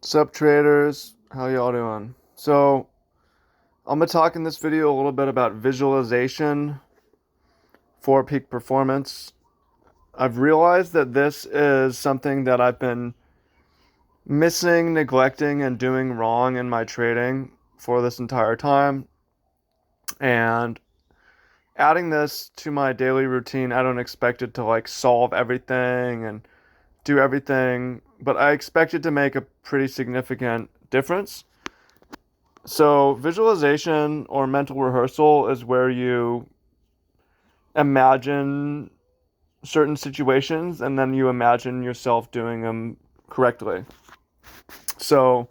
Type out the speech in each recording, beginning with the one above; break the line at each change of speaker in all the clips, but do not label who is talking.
Sup traders, how y'all doing? I'm gonna talk in this video a little bit about visualization for peak performance. I've realized that this is something that I've been missing, neglecting, and doing wrong in my trading for this entire time. And adding this to my daily routine, I don't expect it to like solve everything and do everything, but I expect it to make a pretty significant difference. So, visualization or mental rehearsal is where you imagine certain situations and then you imagine yourself doing them correctly. So,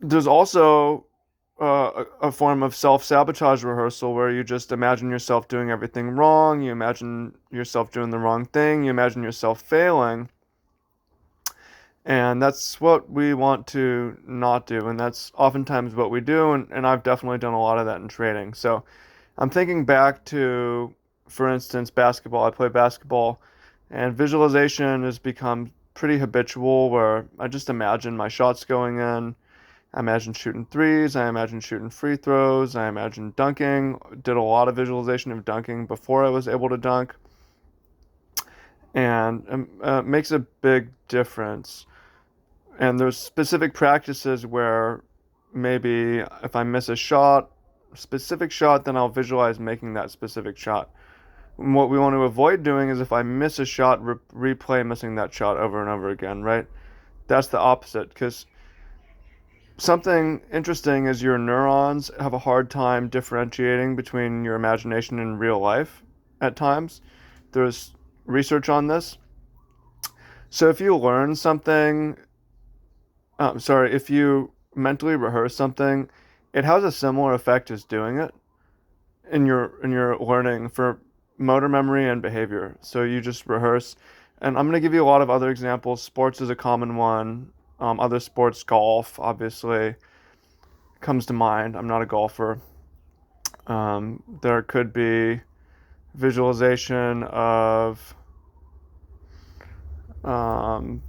there's also a form of self sabotage rehearsal where you just imagine yourself doing everything wrong, you imagine yourself doing the wrong thing, you imagine yourself failing. And that's what we want to not do. And that's oftentimes what we do. And I've definitely done a lot of that in trading. So, I'm thinking back to, for instance, basketball. I play basketball, and visualization has become pretty habitual where I just imagine my shots going in. I imagine shooting threes. I imagine shooting free throws. I imagine dunking. Did a lot of visualization of dunking before I was able to dunk. And it makes a big difference. And there's specific practices where maybe if I miss a shot, specific shot, then I'll visualize making that specific shot. And what we want to avoid doing is if I miss a shot, replay missing that shot over and over again, right? That's the opposite because something interesting is your neurons have a hard time differentiating between your imagination and real life at times. There's research on this. So if you learn something if you mentally rehearse something, it has a similar effect as doing it in your learning for motor memory and behavior. So you just rehearse, and I'm gonna give you a lot of other examples. Sports is a common one. Other sports, golf obviously comes to mind. I'm not a golfer. There could be visualization of um,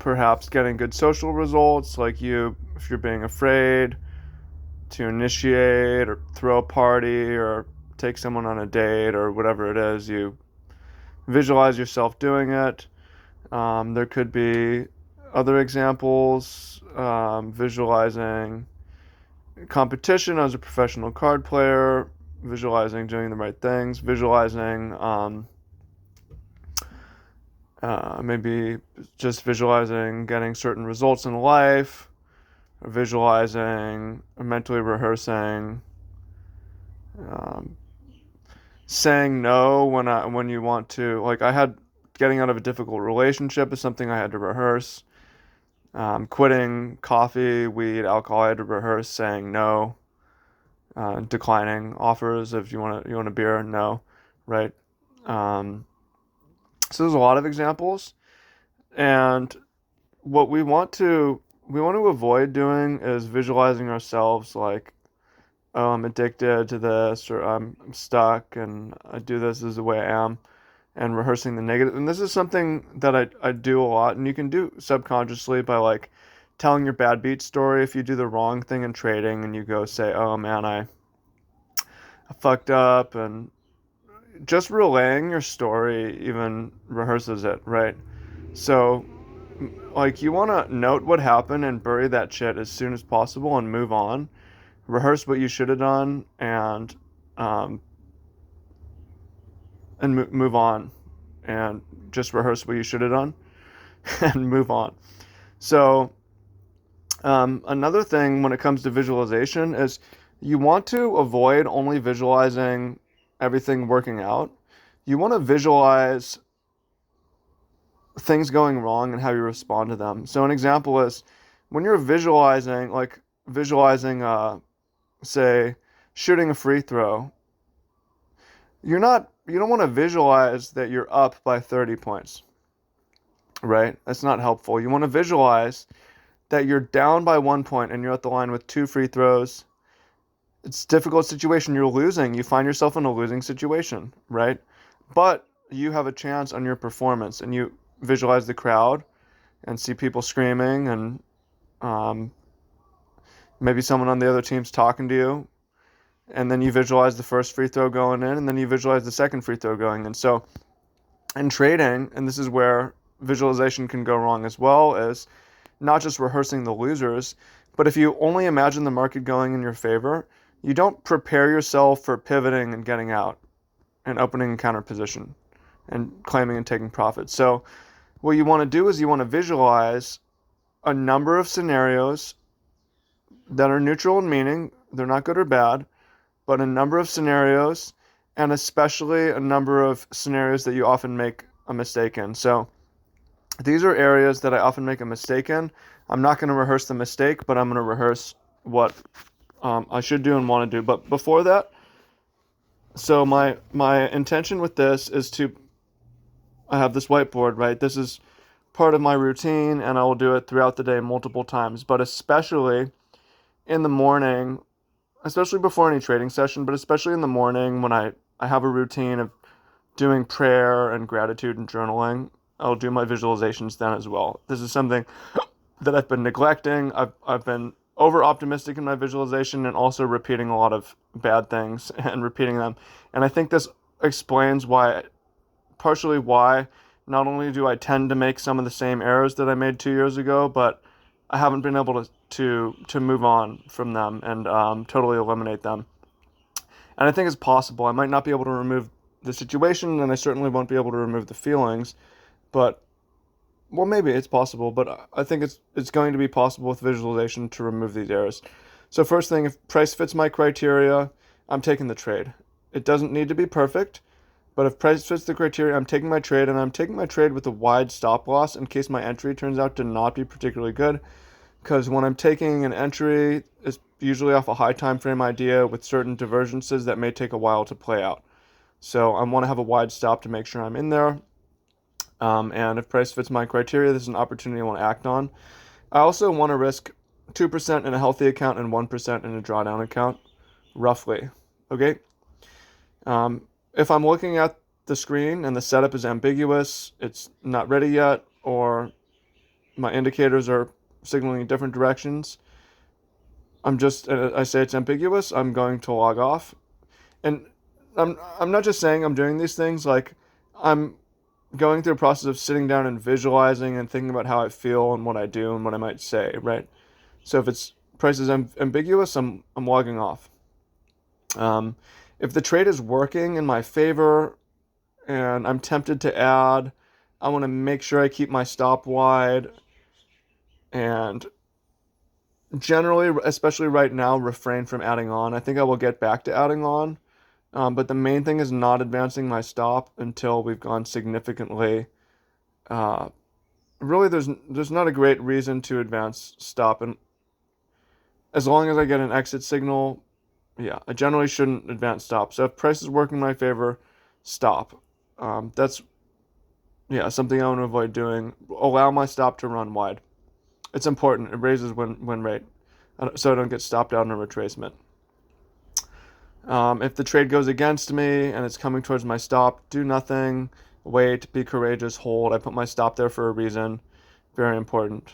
perhaps getting good social results, like if you're being afraid to initiate or throw a party or take someone on a date or whatever it is, you visualize yourself doing it. There could be other examples, visualizing competition as a professional card player, visualizing doing the right things, visualizing maybe just visualizing getting certain results in life, visualizing, mentally rehearsing, um, saying no when you want to. Like I had getting out of a difficult relationship is something I had to rehearse. Quitting coffee, weed, alcohol, I had to rehearse saying no. Declining offers if you want a beer, no, right? Um, so there's a lot of examples, and what we want to avoid doing is visualizing ourselves like, oh, I'm addicted to this, or I'm stuck and I do this as the way I am, and rehearsing the negative. And this is something that I do a lot, and you can do subconsciously by like telling your bad beat story. If you do the wrong thing in trading and you go say, oh man, I fucked up, and just relaying your story even rehearses it, right? So, like, you want to note what happened and bury that shit as soon as possible and move on. Rehearse what you should have done um, and move on, and just rehearse what you should have done and move on. So, another thing when it comes to visualization is you want to avoid only visualizing everything working out. You want to visualize things going wrong and how you respond to them. So, an example is when you're visualizing, say, shooting a free throw, you don't want to visualize that you're up by 30 points, right? That's not helpful. You want to visualize that you're down by 1 point and you're at the line with two free throws. It's a difficult situation. You're losing. You find yourself in a losing situation, right? But you have a chance on your performance and you visualize the crowd. and see people screaming, and um, maybe someone on the other team's talking to you, and then you visualize the first free throw going in, and then you visualize the second free throw going in. So in trading, and this is where visualization can go wrong as well, is not just rehearsing the losers, but if you only imagine the market going in your favor, you don't prepare yourself for pivoting and getting out and opening a counter position and claiming and taking profit. So what you want to do is you want to visualize a number of scenarios that are neutral in meaning, they're not good or bad, but a number of scenarios, and especially a number of scenarios that you often make a mistake in. So these are areas that I often make a mistake in. I'm not going to rehearse the mistake, but I'm going to rehearse what I should do and want to do. But before that, so my intention with this is to, I have this whiteboard, right? This is part of my routine, and I will do it throughout the day multiple times, but especially in the morning, especially before any trading session, but especially in the morning when I have a routine of doing prayer and gratitude and journaling. I'll do my visualizations then as well. This is something that I've been neglecting. I've been over optimistic in my visualization and also repeating a lot of bad things and repeating them. And I think this explains why, partially why, not only do I tend to make some of the same errors that I made 2 years ago, but I haven't been able to move on from them and totally eliminate them. And I think it's possible. I might not be able to remove the situation, and I certainly won't be able to remove the feelings, but well, maybe it's possible, but I think it's going to be possible with visualization to remove these errors. So first thing, if price fits my criteria, I'm taking the trade. It doesn't need to be perfect, but if price fits the criteria, I'm taking my trade, and I'm taking my trade with a wide stop loss in case my entry turns out to not be particularly good. Because when I'm taking an entry, it's usually off a high time frame idea with certain divergences that may take a while to play out. So I want to have a wide stop to make sure I'm in there. And if price fits my criteria, this is an opportunity I want to act on. I also want to risk 2% in a healthy account and 1% in a drawdown account, roughly. Okay? If I'm looking at the screen and the setup is ambiguous, it's not ready yet, or my indicators are signaling in different directions, I say it's ambiguous, I'm going to log off. And I'm not just saying I'm doing these things, like I'm going through a process of sitting down and visualizing and thinking about how I feel and what I do and what I might say, right? So if it's price is ambiguous, I'm logging off. If the trade is working in my favor and I'm tempted to add, I want to make sure I keep my stop wide, and generally, especially right now, refrain from adding on. I think I will get back to adding on, but the main thing is not advancing my stop until we've gone significantly. Really, there's not a great reason to advance stop, and as long as I get an exit signal, yeah, I generally shouldn't advance stop. So if price is working in my favor, stop. That's something I want to avoid doing. Allow my stop to run wide. It's important. It raises win rate, so I don't get stopped out in a retracement. If the trade goes against me and it's coming towards my stop, do nothing. Wait, be courageous, hold. I put my stop there for a reason. Very important.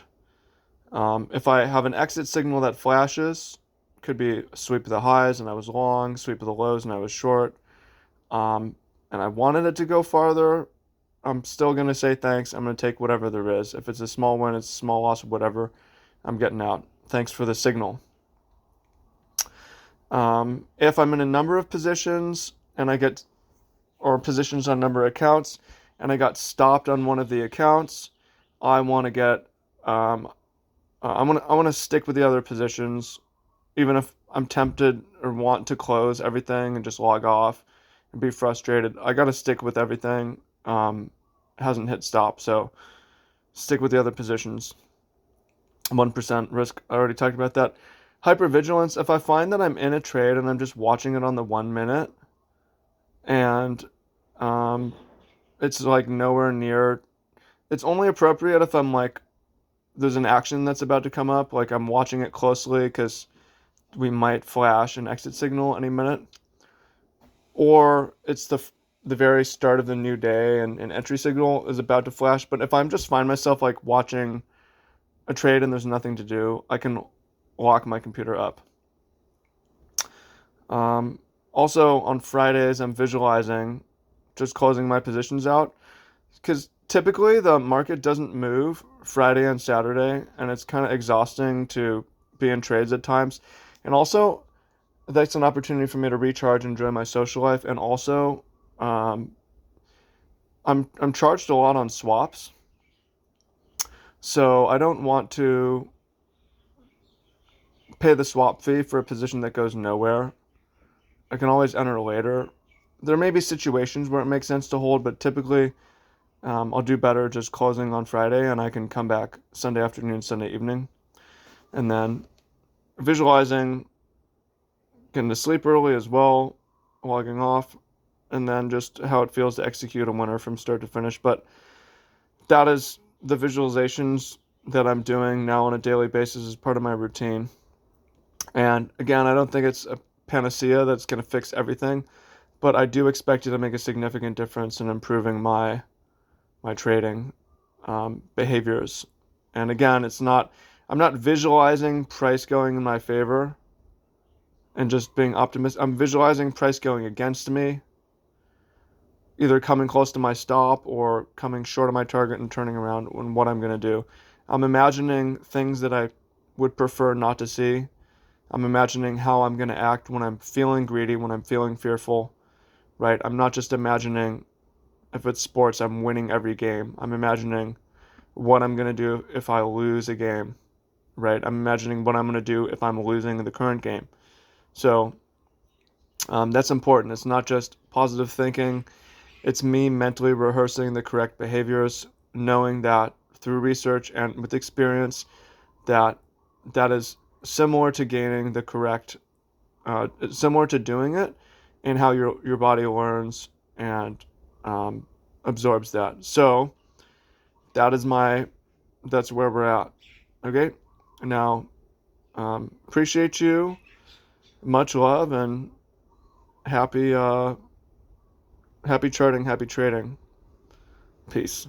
If I have an exit signal that flashes, could be sweep of the highs and I was long, sweep of the lows and I was short, and I wanted it to go farther, I'm still going to say thanks. I'm going to take whatever there is. If it's a small win, it's a small loss, whatever, I'm getting out. Thanks for the signal. If I'm in a number of positions and or positions on a number of accounts, and I got stopped on one of the accounts, I want to get, I want to stick with the other positions, even if I'm tempted or want to close everything and just log off and be frustrated. I got to stick with everything. Hasn't hit stop, so stick with the other positions. 1% risk, I already talked about that. Hypervigilance, if I find that I'm in a trade and I'm just watching it on the 1 minute and it's like nowhere near, it's only appropriate if I'm like, there's an action that's about to come up, like I'm watching it closely because we might flash an exit signal any minute, or it's the very start of the new day and an entry signal is about to flash. But if I'm just find myself like watching a trade and there's nothing to do, I can lock my computer up. Um, Also on Fridays, I'm visualizing just closing my positions out because typically the market doesn't move Friday and Saturday, and it's kind of exhausting to be in trades at times. And also, that's an opportunity for me to recharge and enjoy my social life. And also, um, I'm charged a lot on swaps, so I don't want to pay the swap fee for a position that goes nowhere. I can always enter later. There may be situations where it makes sense to hold, but typically I'll do better just closing on Friday and I can come back Sunday afternoon, Sunday evening. And then visualizing, getting to sleep early as well, logging off, and then just how it feels to execute a winner from start to finish. But that is the visualizations that I'm doing now on a daily basis as part of my routine. And again, I don't think it's a panacea that's going to fix everything, but I do expect it to make a significant difference in improving my trading behaviors. And again, I'm not visualizing price going in my favor and just being optimistic. I'm visualizing price going against me, either coming close to my stop or coming short of my target and turning around and what I'm going to do. I'm imagining things that I would prefer not to see. I'm imagining how I'm going to act when I'm feeling greedy, when I'm feeling fearful, right? I'm not just imagining if it's sports, I'm winning every game. I'm imagining what I'm going to do if I lose a game, right? I'm imagining what I'm going to do if I'm losing the current game. So that's important. It's not just positive thinking, it's me mentally rehearsing the correct behaviors, knowing that through research and with experience that that is similar to gaining the correct, similar to doing it, and how your body learns and um, absorbs that. So that is that's where we're at. Okay, now appreciate you, much love, and happy happy charting, happy trading. Peace.